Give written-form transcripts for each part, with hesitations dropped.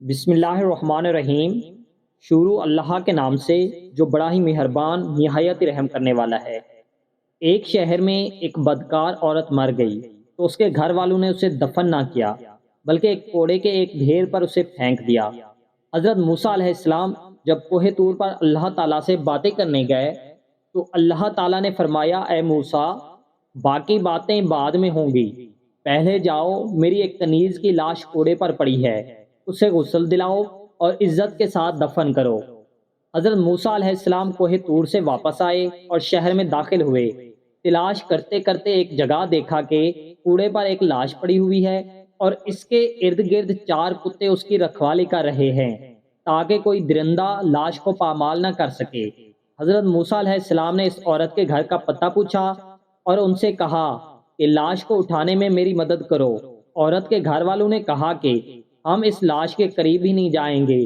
بسم اللہ الرحمن الرحیم۔ شروع اللہ کے نام سے جو بڑا ہی مہربان نہایت رحم کرنے والا ہے۔ ایک شہر میں ایک بدکار عورت مر گئی تو اس کے گھر والوں نے اسے دفن نہ کیا بلکہ ایک کوڑے کے ایک ڈھیر پر اسے پھینک دیا۔ حضرت موسیٰ علیہ السلام جب کوہ طور پر اللہ تعالیٰ سے باتیں کرنے گئے تو اللہ تعالیٰ نے فرمایا، اے موسیٰ، باقی باتیں بعد میں ہوں گی، پہلے جاؤ، میری ایک کنیز کی لاش کوڑے پر پڑی ہے، اسے غسل دلاؤ اور عزت کے ساتھ دفن کرو۔ حضرت موسیٰ علیہ السلام کوہ طور سے واپس آئے اور شہر میں داخل ہوئے۔ تلاش کرتے کرتے ایک جگہ دیکھا کہ کوڑے پر ایک لاش پڑی ہوئی ہے اور اس کے ارد گرد 4 کتے اس کی رکھوالی کر رہے ہیں تاکہ کوئی درندہ لاش کو پامال نہ کر سکے۔ حضرت موسیٰ علیہ السلام نے اس عورت کے گھر کا پتہ پوچھا اور ان سے کہا کہ لاش کو اٹھانے میں میری مدد کرو۔ عورت کے گھر والوں نے کہا کہ ہم اس لاش کے قریب ہی نہیں جائیں گے۔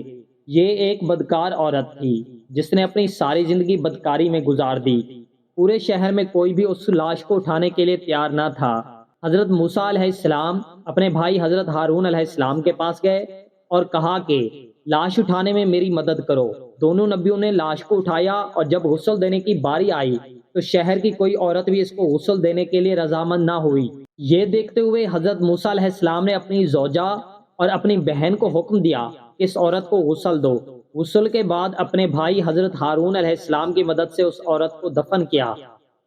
یہ ایک بدکار عورت تھی جس نے اپنی ساری زندگی بدکاری میں گزار دی۔ پورے شہر میں کوئی بھی اس لاش کو اٹھانے کے لیے تیار نہ تھا۔ حضرت موسیٰ علیہ السلام اپنے بھائی حضرت ہارون علیہ السلام کے پاس گئے اور کہا کہ لاش اٹھانے میں میری مدد کرو۔ دونوں نبیوں نے لاش کو اٹھایا اور جب غسل دینے کی باری آئی تو شہر کی کوئی عورت بھی اس کو غسل دینے کے لیے رضامند نہ ہوئی۔ یہ دیکھتے ہوئے حضرت موسیٰ علیہ السلام نے اپنی زوجہ اور اپنی بہن کو حکم دیا کہ اس عورت کو غسل دو۔ غسل کے بعد اپنے بھائی حضرت ہارون علیہ السلام کی مدد سے اس عورت کو دفن کیا۔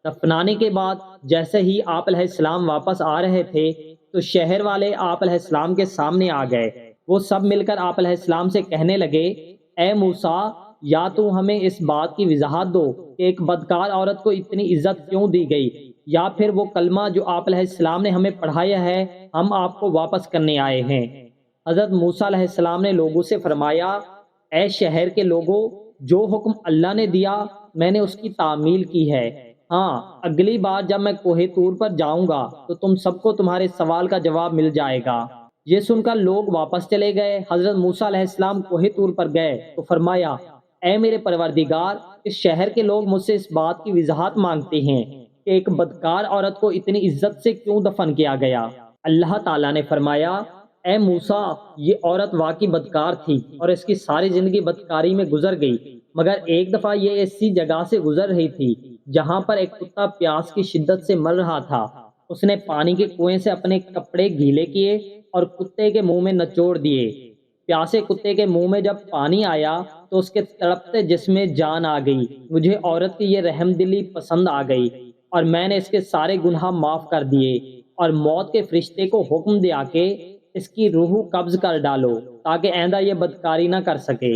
دفنانے کے بعد جیسے ہی آپ علیہ السلام واپس آ رہے تھے تو شہر والے آپ علیہ السلام کے سامنے آ گئے۔ وہ سب مل کر آپ علیہ السلام سے کہنے لگے، اے موسیٰ، یا تو ہمیں اس بات کی وضاحت دو کہ ایک بدکار عورت کو اتنی عزت کیوں دی گئی، یا پھر وہ کلمہ جو آپ علیہ السلام نے ہمیں پڑھایا ہے ہم آپ کو واپس کرنے آئے ہیں۔ حضرت موسیٰ علیہ السلام نے لوگوں سے فرمایا، اے شہر کے لوگوں، جو حکم اللہ نے دیا میں نے اس کی تعمیل کی ہے۔ ہاں، اگلی بار جب میں کوہ طور پر جاؤں گا تو تم سب کو تمہارے سوال کا جواب مل جائے گا۔ یہ سن کر لوگ واپس چلے گئے۔ حضرت موسیٰ علیہ السلام کوہ طور پر گئے تو فرمایا، اے میرے پروردگار، اس شہر کے لوگ مجھ سے اس بات کی وضاحت مانگتے ہیں کہ ایک بدکار عورت کو اتنی عزت سے کیوں دفن کیا گیا۔ اللہ تعالیٰ نے فرمایا، اے موسیٰ، یہ عورت واقعی بدکار تھی اور اس کی ساری زندگی بدکاری میں گزر گئی، مگر ایک دفعہ یہ ایسی جگہ سے گزر رہی تھی جہاں پر ایک کتا پیاس کی شدت سے مر رہا تھا۔ اس نے پانی کے کنویں سے اپنے کپڑے گیلے کیے اور کتے کے منہ میں نچوڑ دیے۔ پیاسے کتے کے منہ میں جب پانی آیا تو اس کے تڑپتے جسم میں جان آ گئی۔ مجھے عورت کی یہ رحم دلی پسند آ گئی اور میں نے اس کے سارے گناہ معاف کر دیے اور موت کے فرشتے کو حکم دیا کہ اس کی روح قبض کر ڈالو تاکہ آئندہ یہ بدکاری نہ کر سکے۔